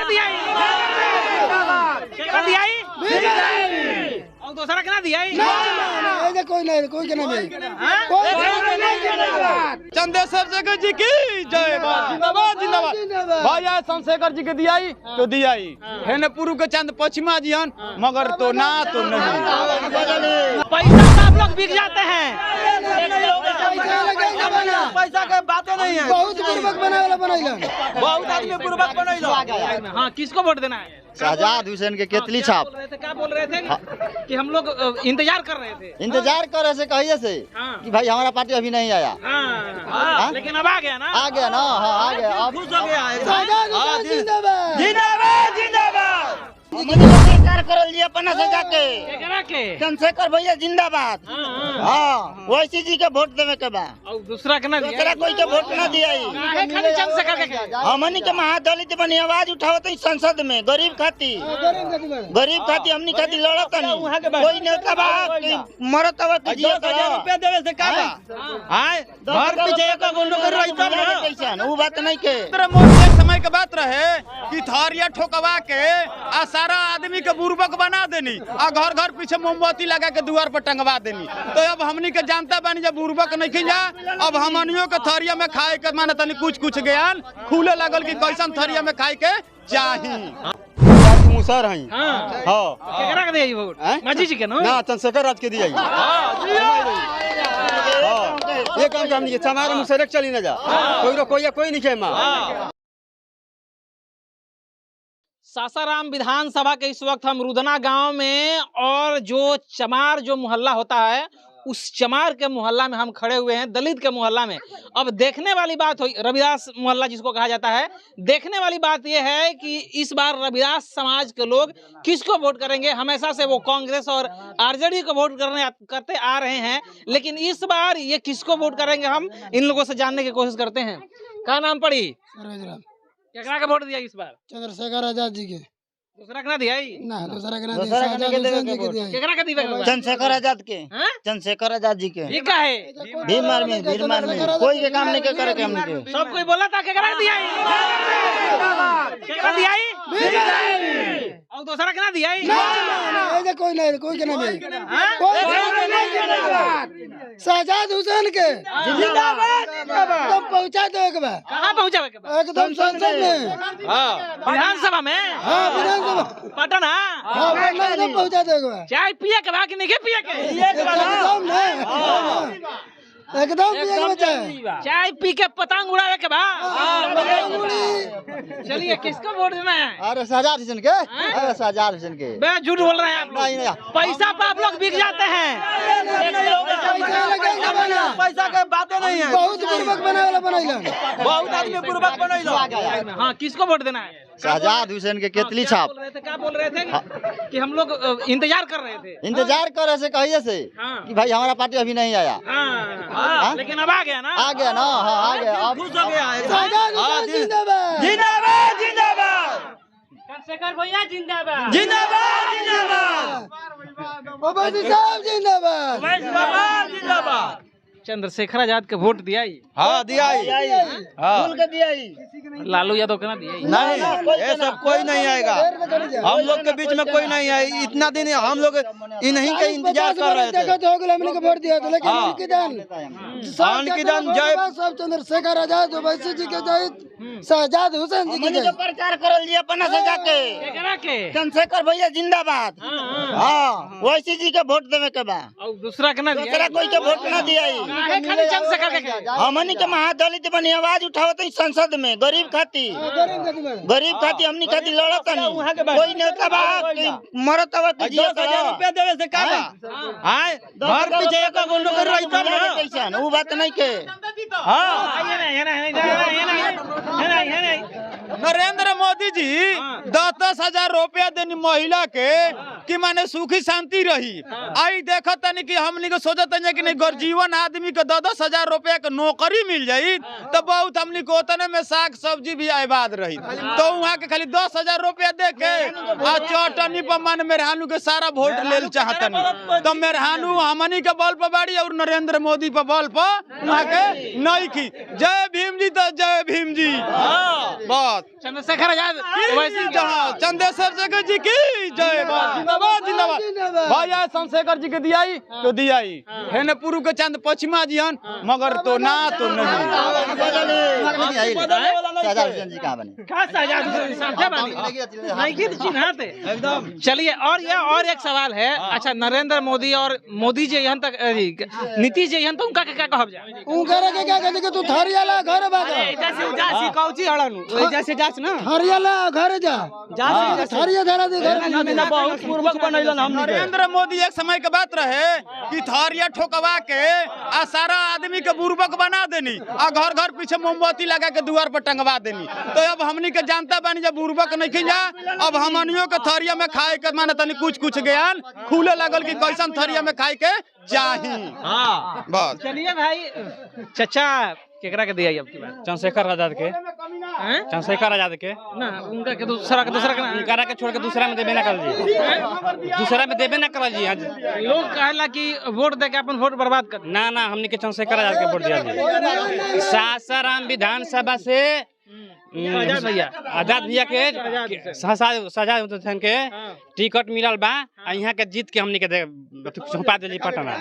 दिया और दूसरा क्या दिया कोई नहीं कोई चंद्रशेखर जी की जय, जिंदाबाद जिंदाबाद। भैया चंद्रशेखर जी के दिया तो दिया है न पूर्व के चंद पश्चिमा जी हन, मगर तो ना तो नहीं। पैसा आप लोग बिक जाते हैं, पैसा के बातें नहीं है। बहुत पूर्वक बनाइला बहुत आदमी पूर्वक बनैलो। हाँ किसको वोट देना है? शहजाद हुसैन के केतली छाप। क्या बोल रहे थे कि हम लोग इंतजार कर रहे थे? इंतजार कर रहे से कहिए से कि भाई हमारा पार्टी अभी नहीं आया। हाँ, लेकिन अब आ गया ना, आ गया ना। हाँ आ गया, अब खुश हो गया है। जिंदाबाद जिंदाबाद जिंदाबाद। सरकार करल जी अपना से जाके के चंद्रशेखर भैया जिंदाबाद। हाँ वैसी जी के वोट देवे के बा, और दूसरा के ना दिया, दूसरा कोई के वोट ना दिया। खाली चंद्रशेखर के हमनी के महादलित बनी आवाज उठावत संसद में, गरीब खाती हमनी खाती लड़त नहीं। कोई नेता बा कि मरत बा कि जियत बा। 10,000 रुपया देवे से का बा? हां घर पीछे एक गुंडो कर रही तब ना कैसन वो बात नहीं के। मोदी एक समय के बात रहे कि थरिया ठोकवा के आ सारा आदमी के बुर्बक बना देनी आ घर घर पीछे मोमबत्ती लगा के द्वार पर टंगवा देनी। तो अब हमनी के जानता बानी जब बुर्बक नहीं खिंजा, अब हमनियों के थरिया में खाए के माने तनी कुछ ज्ञान खुले लगल कि कैसन थरिया में खाए के चाही। मुसर हई। हां केकरा के दिया वोट? माजी जी के ना चंद्रशेखर राज के दिया। ये काम हमनी के समाज मुसर चली ना जा, कोई नहीं खेमा। सासाराम विधानसभा के इस वक्त हम रुदना गांव में, और जो मोहल्ला होता है उस चमार के मोहल्ला में हम खड़े हुए हैं, दलित के मोहल्ला में। अब देखने वाली बात हुई, रविदास मोहल्ला जिसको कहा जाता है, देखने वाली बात यह है कि इस बार रविदास समाज के लोग किसको वोट करेंगे। हमेशा से वो कांग्रेस और आरजेडी को वोट करते आ रहे हैं, लेकिन इस बार ये किसको वोट करेंगे हम इन लोगों से जानने की कोशिश करते हैं। क्या नाम पड़ी? केकरा का वोट दिया इस बार? चंद्रशेखर आजाद जी के। दूसरा के ना दिया ना दूसरा के ना केकरा का दिया? चंद्रशेखर आजाद के, चंद्रशेखर आजाद जी के। ये का है? भीम आर्मी कोई के काम नहीं के करे के हमने के। सब कोई बोला था केकरा दिया और दूसरा के ना दिया कोई नहीं कोई शहजाद हुसैन के जिंदाबाद। तुम पहुँचा दो एक बार। कहाँ पहुँचा? एकदम संसद में, विधानसभा में। हाँ विधानसभा पटना। हाँ एकदम पहुँचा दो एक बार। चाय पिए के बाद नहीं पिए के? एकदम चाय पी के पतंग उड़ावे के बाद। चलिए किसको वोट देना है? अरे शहजाद हुसैन के। अरे शहजाद हुसैन के। मैं झूठ बोल रहे हैं आप लोग। नहीं। पैसा पे आप लोग बिक जाते हैं, पैसा के बातें नहीं है। बहुत पूर्वक बनाइला बहुत आदमी पूर्वक बनैलो। हाँ किसको वोट देना है? शहजाद हुसैन के केतली छाप। क्या बोल रहे थे कि हम लोग इंतजार कर रहे थे? इंतजार कर रहे से कहिए से कि भाई हमारा पार्टी अभी नहीं आया। लेकिन अब आ गया ना। आ गया ना। हाँ आ गया, अब खुश हो गया है। जिंदाबाद जिंदाबाद जिंदाबाद। चंद्रशेखर भैया जिंदाबाद। जिंदाबाद जिंदाबाद। ओवैसी साहब जिंदाबाद। जिंदाबाद। चंद्रशेखर आजाद के वोट दिया ही? हाँ दिया ही। हाँ लालू यादव के ना दिया ही? नहीं, ये सब कोई नहीं आएगा। हम लोग के बीच में कोई नहीं है। इतना दिन हम लोग इन्हीं के इंतजार कर रहे थे। हमने को वोट दिया था, लेकिन अंकिदान जय सब चंद्रशेखर आजाद ओवैसी जी के जय, शहजाद हुसैन जी के प्रचार करल जी अपना से जाके चंद्रशेखर भैया जिंदाबाद। हाँ वैसी जी के वोट देवे के बा, और दूसरा के ना दिया? दूसरा कोई के वोट ना दिया। खाली चंद्रशेखर के। हमनी के महादलित बनी आवाज उठावत संसद में, गरीब खाती हमनी खाती लड़त नहीं। कोई नेता बा कि मरत बा कि जियत बा। 10,000 रुपया देवे से का बा? हां घर पीछे एक गुंडो कर रही तब ना कैसन वो बात नहीं के। हां ये नहीं। नरेंद्र मोदी जी 10,000 रुपया देनी महिला के कि माने सुखी शांति रही। आई देखो तनी कि हमनी के सोचत तनी कि नहीं गर्जीवन आदमी के 10,000 रुपया के नौकरी मिल जाई तो बहुत हमनी को उतने में साग सब्जी भी आबाद रही। तो वहाँ के खाली 10,000 रुपया दे के आ चटनी पर मन मेहरानू के सारा वोट ले चाहतनी। तो मेहरानू हमनी के बल पर बाड़ी और नरेंद्र मोदी पर बल पर वहाँ के नहीं की। जय भीम जी तो जय भीम जी। बात चंद्रशेखर आजाद चंद्रशेखर जी की जय। जिंदाबाद जिंदाबाद। भैया चंद्रशेखर जी के दियाई तो दियाई है न पूर्व के चंद पश्चिमा जी हन मगर तो ना तो नहीं। जी कहाँ बने एकदम। चलिए और एक सवाल है। अच्छा नरेंद्र मोदी और मोदी जी यहाँ तक नीतीश जी यहाँ तो उनका क्या कहब जाए? उनकरे के क्या कहते कि तू थरियाला घर बागा जैसे कौची हड़ानु जैसे जाच ना थरियाला घर जा थरिया धरा दे घर बहुत पूर्वक बनैलन हम। नरेंद्र मोदी एक समय के बात रहे कि थरिया ठोकवा के आ सारा आदमी के बुर्बक बना देनी आ घर घर पीछे मोमबत्ती लगा के द्वार पर टंगवा देनी। तो अब हमनी के जानता बानी जब बुर्बक नहीं जा अब हमनियों के थरिया में खाए के माने तनी कुछ ज्ञान खुले लगल कि कैसन थरिया में खाए के चाही। हाँ बस चलिए भाई चचा केकरा के दिया अब की बात? चंद्रशेखर आजाद के। चंद्रशेखर आजाद के ना उनका के दूसरा का उनकरा के छोड़ के दूसरा में देबे ना कर जी। दूसरा में देबे ना कर जी। आज लोग कहला कि वोट दे के अपन वोट बर्बाद कर। ना हमने के चंद्रशेखर आजाद के वोट दिया जी। सासाराम विधानसभा से आजाद भैया सजा के टिकट मिलल बा। यहाँ के जीत के हमनी के सौंपा दिली पटना।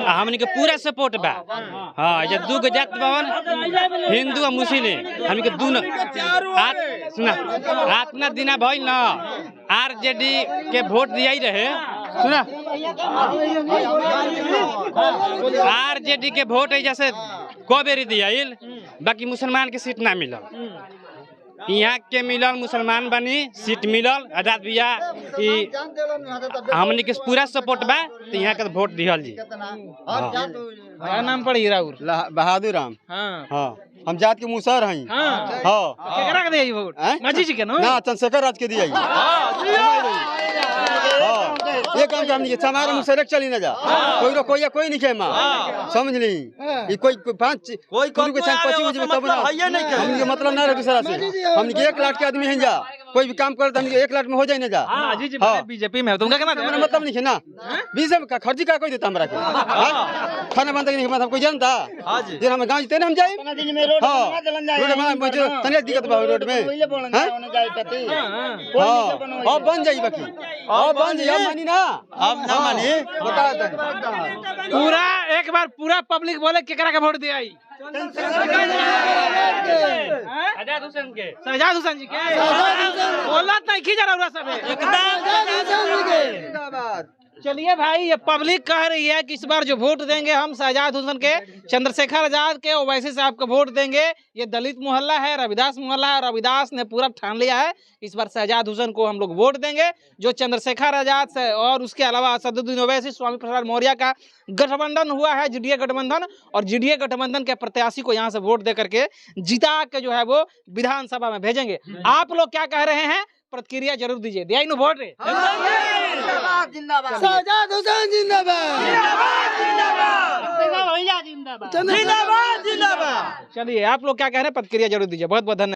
हमनी के पूरा सपोर्ट बा। हाँ ये दू के जात बवन हिंदू और मुस्लिम हमनी के दूनो सुना आतना दिना भइल न आरजेडी के वोट दिया रहे। सुना आरजेडी के वोट जैसे कबेरी दिया बाकी मुसलमान के सीट ना मिलल। यहाँ के मिलल मुसलमान बनी सीट मिलल आजाद भैया हमनी के पूरा सपोर्ट बा। तो यहाँ के वोट दिहल जी। क्या नाम पड़ी राउर? बहादुर राम। हाँ हम जात के मुसर हई। केकरा के दिया वोट? मांझी जी के ना चंद्रशेखर राज के दिया। ये काम के हमनी के समारोह मुसरक चली ना जा कोई नहीं खेमा समझ ली कोई 5 कोई के संग 25 में तब ना हमनी के मतलब ना रहे दूसरा से। हमनी के 1 लाख के आदमी हैं जा कोई भी काम कर हमनी के 1 लाख में हो जाए ना जा। जी जी बीजेपी में तुमका केना मेरा मतलब नहीं है ना बीजेपी का खर्ची का कोई देता हमरा के खाना बंद नहीं मतलब कोई जानता जे हम गांव जीते ना हम जाए। रोड में तने दिक्कत बा रोड में अब बन जाई बाकी अब बन जाई मानी ना अब ना मानी बता दे पूरा एक बार पूरा पब्लिक बोले केकरा के वोट दिया? आजाद हुसैन के। शहजाद हुसैन जी के बोला नहीं की जा रहा सब एकदम। चलिए भाई ये पब्लिक कह रही है कि इस बार जो वोट देंगे हम शहजाद हुसैन के चंद्रशेखर आजाद के ओवैसी साहब को वोट देंगे। ये दलित मोहल्ला है रविदास मोहल्ला है। रविदास ने पूरा ठान लिया है इस बार शहजाद हुसैन को हम लोग वोट देंगे। जो चंद्रशेखर आजाद से और उसके अलावा असदुद्दीन ओवैसी स्वामी प्रसाद मौर्य का गठबंधन हुआ है जीडीए गठबंधन और जीडीए गठबंधन के प्रत्याशी को यहाँ से वोट दे करके जिता के जो है वो विधानसभा में भेजेंगे। आप लोग क्या कह रहे हैं? प्रतिक्रिया जरूर दीजिए। दिया इन वोट रे शहजाद हुसैन जिंदाबाद। चलिए आप लोग क्या कह रहे हैं? प्रतिक्रिया जरूर दीजिए। बहुत बहुत धन्यवाद।